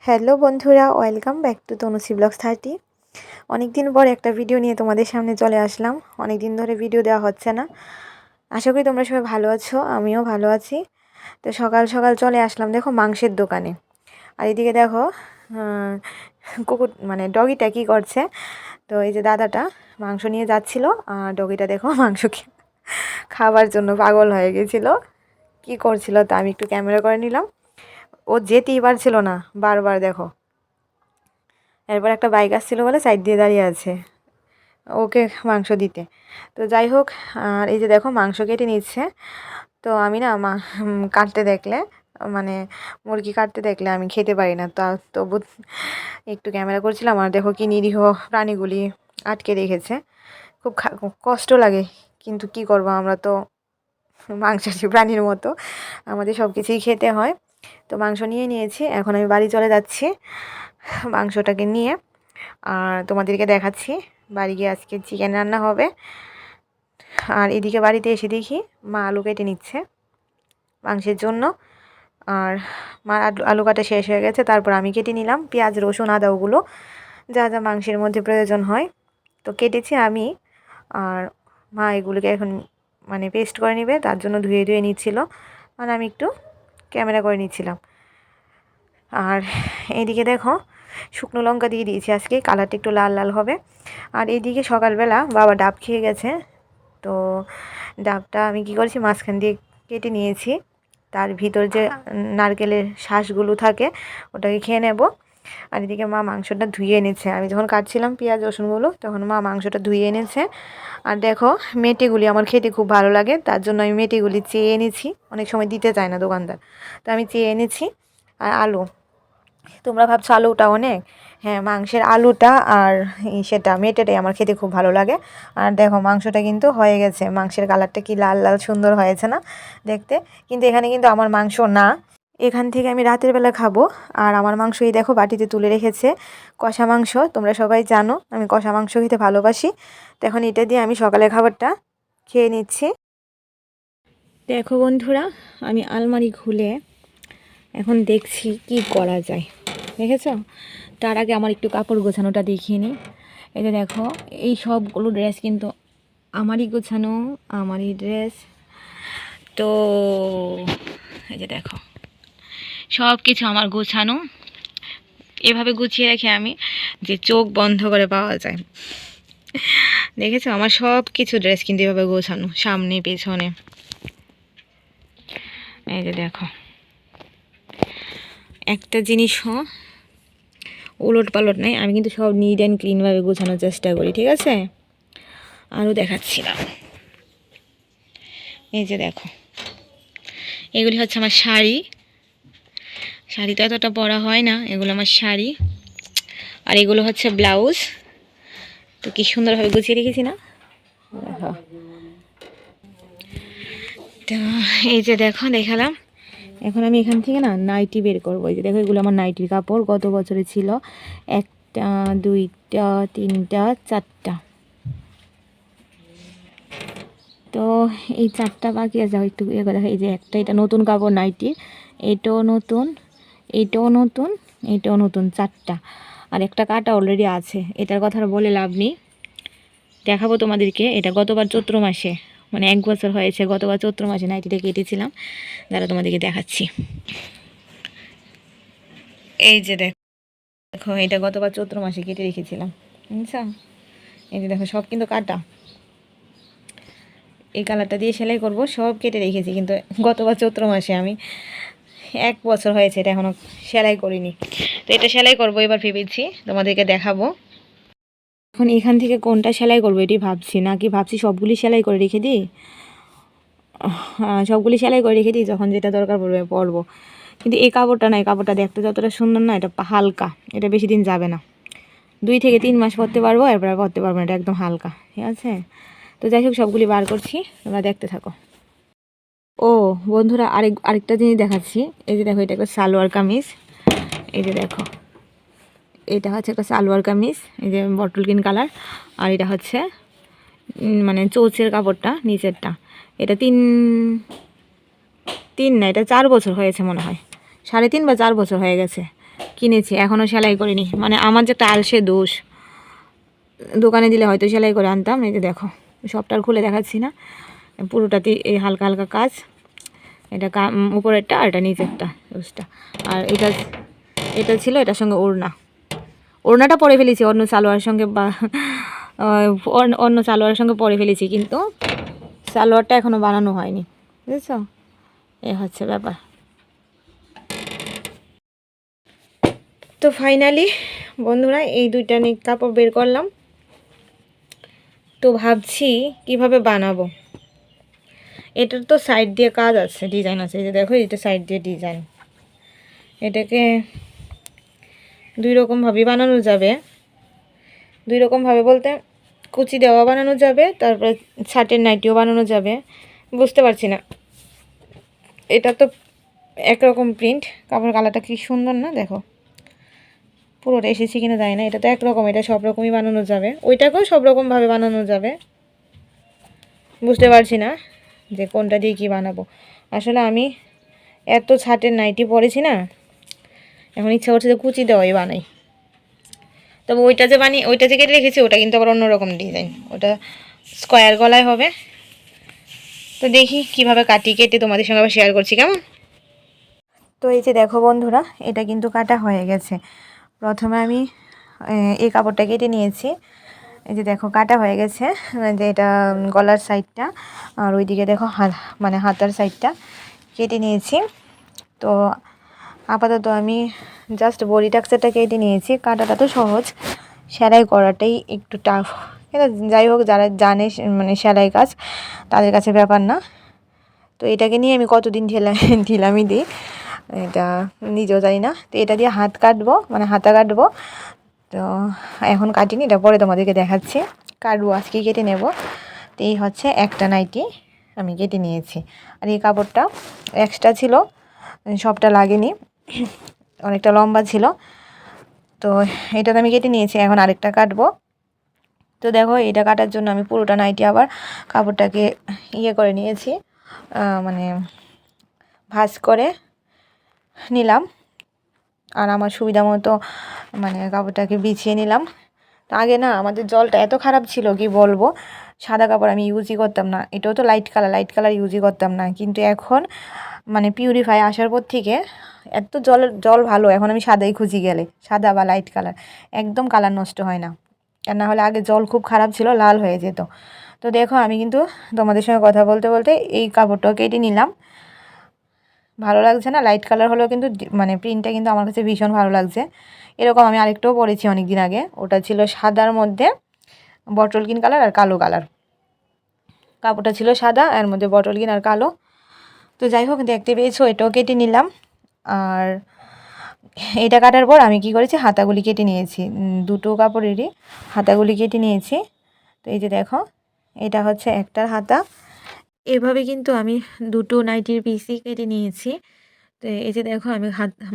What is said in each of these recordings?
Hello বন্ধুরা, welcome back to Tanushree vlogs 30। অনেক দিন পর একটা ভিডিও নিয়ে তোমাদের সামনে চলে আসলাম। অনেক দিন ধরে ভিডিও দেওয়া হচ্ছে না। আশা করি তোমরা সবাই ভালো আছো, আমিও ভালো আছি। তো সকাল সকাল চলে আসলাম দেখো মাংসের দোকানে। আর এদিকে দেখো কুকুর মানে ডগিটা কী করছে। তো এই যে দাদাটা মাংস নিয়ে যাচ্ছিল, আর ডগিটা দেখো মাংস খাবার জন্য পাগল হয়ে গেছিলো। কি করছিল তা আমি একটু ক্যামেরা করে নিলাম। ও যেতেই পারছিল না, বারবার দেখো। এরপর একটা বাইক আসছিলো বলে সাইড দিয়ে দাঁড়িয়ে আছে ওকে মাংস দিতে। তো যাই হোক, আর এই যে দেখো মাংস কেটে নিচ্ছে। তো আমি না কাটতে দেখলে মানে মুরগি কাটতে দেখলে আমি খেতে পারি না, তবু একটু ক্যামেরা করছিলাম। আর দেখো কি নিরীহ প্রাণীগুলি আটকে রেখেছে, খুব কষ্ট লাগে। কিন্তু কি করব, আমরা তো মাংসাশী প্রাণীর মতো, আমাদের সব কিছুই খেতে হয়। তো মাংস নিয়ে নিয়েছি, এখন আমি বাড়ি চলে যাচ্ছি মাংসটাকে নিয়ে। আর তোমাদেরকে দেখাচ্ছি বাড়ি গিয়ে আজকে চিকেন রান্না হবে। আর এদিকে বাড়িতে এসে দেখি মা আলু কেটে নিচ্ছে মাংসের জন্য। আর মার আলু কাটা শেষ হয়ে গেছে, তারপর আমি কেটে নিলাম পেঁয়াজ, রসুন, আদা, ওগুলো যা যা মাংসের মধ্যে প্রয়োজন হয়। তো কেটেছি আমি, আর মা এগুলোকে এখন মানে পেস্ট করে নেবে, তার জন্য ধুয়ে ধুয়ে নিচ্ছিল। আর আমি একটু ক্যামেরা করে নিচ্ছিলাম। আর এইদিকে দেখো শুকনো লঙ্কা দিয়ে দিয়েছি, আজকে কালারটা একটু লাল লাল হবে। আর এইদিকে সকালবেলা বাবা ডাব খেয়ে গেছে। তো ডাবটা আমি কি করেছি, মাঝখান দিয়ে কেটে নিয়েছি। তার ভিতর যে নারকেলের শাঁসগুলো থাকে ওটাকে খেয়ে নেব। আর এদিকে মা মাংসটা ধুয়ে এনেছে। আমি যখন কাটছিলাম পেঁয়াজ রসুনগুলো, তখন মা মাংসটা ধুয়ে এনেছে। আর দেখো মেটেগুলি আমার খেতে খুব ভালো লাগে, তার জন্য আমি মেটেগুলি চেয়ে এনেছি। অনেক সময় দিতে চায় না দোকানদার, তো আমি চেয়ে এনেছি। আর আলু, তোমরা ভাবছো আলুটা অনেক, হ্যাঁ মাংসের আলুটা আর সেটা মেটেটাই আমার খেতে খুব ভালো লাগে। আর দেখো মাংসটা কিন্তু হয়ে গেছে, মাংসের কালারটা কি লাল লাল সুন্দর হয়েছে না দেখতে। কিন্তু এখানে কিন্তু আমার মাংস না, এখান থেকে আমি রাতের বেলা খাবো। আর আমার মাংস এই দেখো বাটিতে তুলে রেখেছে, কষা মাংস। তোমরা সবাই জানো আমি কষা মাংস খেতে ভালোবাসি। তো এখন এটা দিয়ে আমি সকালের খাবারটা খেয়ে নিচ্ছি। দেখো বন্ধুরা, আমি আলমারি খুলে এখন দেখছি কি করা যায়, দেখেছো। তার আগে আমার একটু কাপড় গোছানোটা দেখিয়ে নিই। এই যে দেখো এই সবগুলো ড্রেস কিন্তু আমারই গোছানো, আমারই ড্রেস। তো এই যে দেখো সব কিছু আমার গোছানো, এভাবে গুছিয়ে রেখে আমি যে চোখ বন্ধ করে পাওয়া যায়। দেখেছো আমার সব কিছু ড্রেস কিন্তু এভাবে গোছানো, সামনে পেছনে। এই যে দেখো একটা জিনিসও উলট পালট নেই, আমি কিন্তু সব নিট অ্যান্ড ক্লিনভাবে গোছানোর চেষ্টা করি, ঠিক আছে। আরও দেখাচ্ছিলাম, এই যে দেখো এগুলি হচ্ছে আমার শাড়ি। শাড়ি তো এতটা পরা হয় না, এগুলো আমার শাড়ি। আর এগুলো হচ্ছে ব্লাউজ। তো কি সুন্দরভাবে গুছিয়ে রেখেছি না। দেখো তো এই যে দেখো দেখালাম। এখন আমি এখান থেকে না নাইটি বের করবো। এই যে দেখো এগুলো আমার নাইটির কাপড়, গত বছরে ছিল 1টা 2টা 3টা 4টা। তো এই 4টা বাকি আছে, একটু ইয়ে করে দেখো। এই যে একটা, এটা নতুন কাপড় নাইটি, এটাও নতুন, এটাও নতুন, এটাও নতুন, 4টা। আর একটা কাটা অলরেডি আছে, এটার কথা বলে লাভ নেই, দেখাবো তোমাদেরকে। এটা গতবার চৈত্র মাসে, মানে 1 বছর হয়েছে, গতবার চৈত্র মাসে নাইটিটা কেটেছিলাম। যারা তোমাদেরকে দেখাচ্ছি, এই যে দেখো এটা গতবার চৈত্র মাসে কেটে রেখেছিলাম, বুঝছো। এই যে দেখো সব কিন্তু কাটা, এই কালারটা দিয়ে সেলাই করব, সব কেটে রেখেছি। কিন্তু গতবার চৈত্র মাসে আমি 1 বছর হয়েছে, এটা এখনও সেলাই করিনি। তো এটা সেলাই করব এবার ভেবেছি, তোমাদেরকে দেখাবো। এখন এখান থেকে কোনটা সেলাই করবো এটি ভাবছি, নাকি ভাবছি সবগুলি সেলাই করে রেখে দিই। সবগুলি সেলাই করে রেখে দিই, যখন যেটা দরকার পড়বে পরবো। কিন্তু এই কাপড়টা না, এই কাপড়টা দেখতে যতটা সুন্দর না, এটা হালকা, এটা বেশি দিন যাবে না, 2 থেকে 3 মাস পরতে পারবো, এরপর আর পরতে পারবো না, এটা একদম হালকা, ঠিক আছে। তো যাই হোক সবগুলি বার করছি, তোমরা দেখতে থাকো। ও বন্ধুরা, আরেকটা জিনিস দেখাচ্ছি। এই যে দেখো এটা একটা সালোয়ার কামিজ। এই যে দেখো এটা হচ্ছে একটা সালোয়ার কামিজ, এই যে বটল গ্রিন কালার। আর এটা হচ্ছে মানে চৌচের কাপড়টা নিচেরটা। এটা 3 না, এটা 4 বছর হয়েছে মনে হয়, 3.5 বা 4 বছর হয়ে গেছে। কিনেছি, এখনও সেলাই করিনি। মানে আমার যে একটা আলসে দোষ, দোকানে দিলে হয়তো সেলাই করে আনতাম। এই যে দেখো, সবটার খুলে দেখাচ্ছি না, পুরোটাতে এই হালকা হালকা কাজ। এটা উপরেরটা আর এটা নিচেরটা দোষটা। আর এটা এটা ছিল এটার সঙ্গে ওড়নাটা পরে ফেলেছি অন্য সালোয়ারের সঙ্গে, বা অন্য সালোয়ারের সঙ্গে পরে ফেলেছি, কিন্তু সালোয়ারটা এখনও বানানো হয়নি, বুঝেছ? এ হচ্ছে ব্যাপার। তো ফাইনালি বন্ধুরা এই দুইটা কাপড় বের করলাম। তো ভাবছি কিভাবে বানাবো। এটার তো সাইড দিয়ে কাজ আছে, ডিজাইন আছে। এই যে দেখো, এটা সাইড দিয়ে ডিজাইন। এটাকে দুই রকমভাবে বানানো যাবে। দুই রকমভাবে বলতে কুচি দেওয়া বানানো যাবে, তারপরে ছাটের নাইটিও বানানো যাবে। বুঝতে পারছি না, এটা তো একরকম প্রিন্ট, কাপড় কালারটা কি সুন্দর না, দেখো পুরোটা এসেছি কিনা যায় না। এটা তো একরকম, এটা সব রকমই বানানো যাবে, ওইটাকেও সব রকমভাবে বানানো যাবে। বুঝতে পারছি না যে কোনটা দিয়ে কি বানাবো। আসলে আমি এত ছাটের নাইটি পরেছি না, এখন ইচ্ছা করছে যে কুচি দেওয়াই বানাই। তবে ওইটা যে কেটে রেখেছি ওটা কিন্তু আবার অন্যরকম ডিজাইন, ওটা স্কোয়ার গলায় হবে। তো দেখি কিভাবে কাটি, কেটে তোমাদের সঙ্গে আবার শেয়ার করছি, কেমন? তো এই যে দেখো বন্ধুরা, এটা কিন্তু কাটা হয়ে গেছে। প্রথমে আমি এই কাপড়টা কেটে নিয়েছি। এই যে দেখো কাটা হয়ে গেছে, যে এটা গলার সাইডটা, আর ওইদিকে দেখো মানে হাতার সাইডটা কেটে নিয়েছি। তো আপাতত আমি জাস্ট বডি টাক্সটা কেটে নিয়েছি। কাটাটা তো সহজ, সেলাই করাটাই একটু টাফ। এটা যাই হোক, যারা জানে মানে সেলাই কাজ, তাদের কাছে ব্যাপার না। তো এটাকে নিয়ে আমি কতদিন ঢিলামি দিই, এটা নিজেও জানি না। তো এটা দিয়ে হাত কাটবো, মানে হাতা কাটবো। তো এখন কাটিনি, এটা পরে তোমাদেরকে দেখাচ্ছি। কাটবো, আজকে কেটে নেব। তো এই হচ্ছে একটা নাইটি আমি কেটে নিয়েছি। আর এই কাপড়টা এক্সট্রা ছিল, সবটা লাগেনি, অনেকটা লম্বা ছিল। তো এটা তো আমি কেটে নিয়েছি, এখন আরেকটা কাটবো। তো দেখো, এটা কাটার জন্য আমি পুরোটা নাইটি আবার কাপড়টাকে করে নিয়েছি, মানে ভাঁজ করে নিলাম। আর আমার সুবিধা মতো মানে কাপড়টাকে বিছিয়ে নিলাম। তো আগে না আমাদের জলটা এত খারাপ ছিল কি বলবো, সাদা কাপড় আমি ইউজই করতাম না। এটাও তো লাইট কালার ইউজই করতাম না। কিন্তু এখন মানে পিউরিফাই আসার পর থেকে এত জল ভালো, এখন আমি সাদাই খুঁজি গেলে, সাদা বা লাইট কালার, একদম কালার নষ্ট হয় না। আর না হলে আগে জল খুব খারাপ ছিল, লাল হয়ে যেত। তো দেখো, আমি কিন্তু তোমাদের সঙ্গে কথা বলতে বলতে এই কাপড়টাও কেটে নিলাম। ভালো লাগছে না? লাইট কালার হলেও কিন্তু মানে প্রিন্টটা কিন্তু আমার কাছে ভীষণ ভালো লাগছে। এরকম আমি আরেকটাও পরেছি অনেক দিন আগে, ওটা ছিল সাদার মধ্যে বটল গ্রিন কালার আর কালো কালার। কাপড়টা ছিল সাদা, এর মধ্যে বটল গ্রিন আর কালো। তো যাই হোক, দেখতে পেয়েছো, এটাও কেটে নিলাম। আর এটা কাটার পর আমি কি করেছি, হাতাগুলি কেটে নিয়েছি। দুটো কাপড়েরই হাতাগুলি কেটে নিয়েছি। তো এই যে দেখো, এটা হচ্ছে একটার হাতা। এভাবে কিন্তু আমি দুটো নাইটির পিসই কেটে নিয়েছি। তো এই যে দেখো, আমি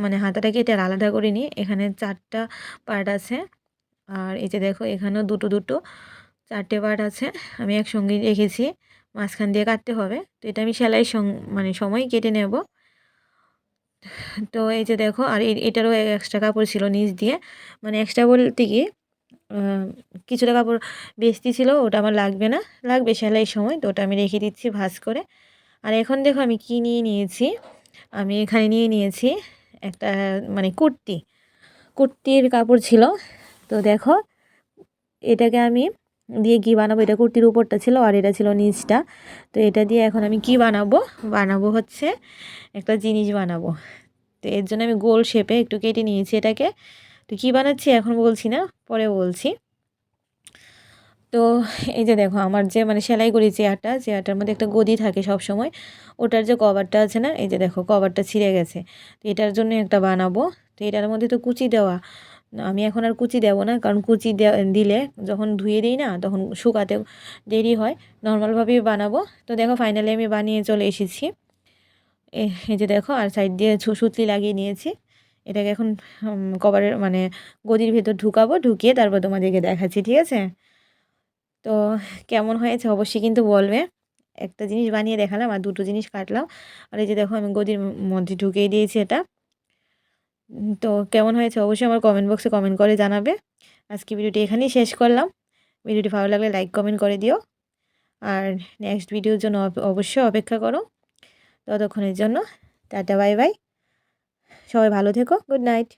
মানে হাতাটা কেটে আর আলাদা করে নিই। এখানে 4টা পার্ট আছে, আর এই যে দেখো এখানেও দুটো 4টে পার্ট আছে। আমি একসঙ্গে রেখেছি, মাঝখান দিয়ে কাটতে হবে। তো এটা আমি সেলাই মানে সময় কেটে নেব। তো এই যে দেখো, আর এটারও এক্সট্রা কাপড় ছিল নিচ দিয়ে, মানে এক্সট্রা বলতে কি কিছুটা কাপড় বেশি ছিল, ওটা আমার লাগবে না, লাগবে সেলাইয়ের সময়। তো ওটা আমি রেখে দিচ্ছি ভাঁজ করে। আর এখন দেখো আমি কি নিয়ে নিয়েছি, আমি এখানে নিয়ে নিয়েছি একটা মানে কুর্তির কাপড় ছিল। তো দেখো, এটাকে আমি দিয়ে কি বানাবো, এটা কুর্তির উপরটা ছিল আর এটা ছিল নিচটা। তো এটা দিয়ে এখন আমি কি বানাবো হচ্ছে একটা জিনিস বানাবো। তো এর জন্য আমি গোল শেপে একটু কেটে নিয়েছি এটাকে। তো কী বানাচ্ছি এখন বলছি না, পরে বলছি। তো এই যে দেখো, আমার যে মানে সেলাই করি চেয়ারটার মধ্যে একটা গদি থাকে সব সময়, ওটার যে কভারটা আছে না, এই যে দেখো কভারটা ছিঁড়ে গেছে। তো এটার জন্য একটা বানাবো। তো এটার মধ্যে তো কুচি দেওয়া, আমি এখন আর কুচি দেবো না, কারণ কুচি দিলে যখন ধুয়ে দিই না তখন শুকাতে দেরি হয়, নর্মালভাবেই বানাবো। তো দেখো ফাইনালি আমি বানিয়ে চলে এসেছি। এই যে দেখো, আর সাইড দিয়ে সুতলি লাগিয়ে নিয়েছি। এটাকে এখন কভারের মানে গদির ভেতর ঢুকিয়ে তারপর তোমাদেরকে দেখাচ্ছি, ঠিক আছে? তো কেমন হয়েছে অবশ্যই কিন্তু বলবে। একটা জিনিস বানিয়ে দেখালাম আর দুটো জিনিস কাটলাম। আর এই যে দেখো, আমি গদির মধ্যে ঢুকিয়ে দিয়েছি এটা। তো কেমন হয়েছে অবশ্যই আমার কমেন্ট বক্সে কমেন্ট করে জানাবে। আজকে ভিডিওটি এখানেই শেষ করলাম। ভিডিওটি ভালো লাগলে লাইক কমেন্ট করে দিও, আর নেক্সট ভিডিওর জন্য অবশ্যই অপেক্ষা করো। ততক্ষণের জন্য টাটা বাই বাই, সবাই ভালো থেকো, গুড নাইট।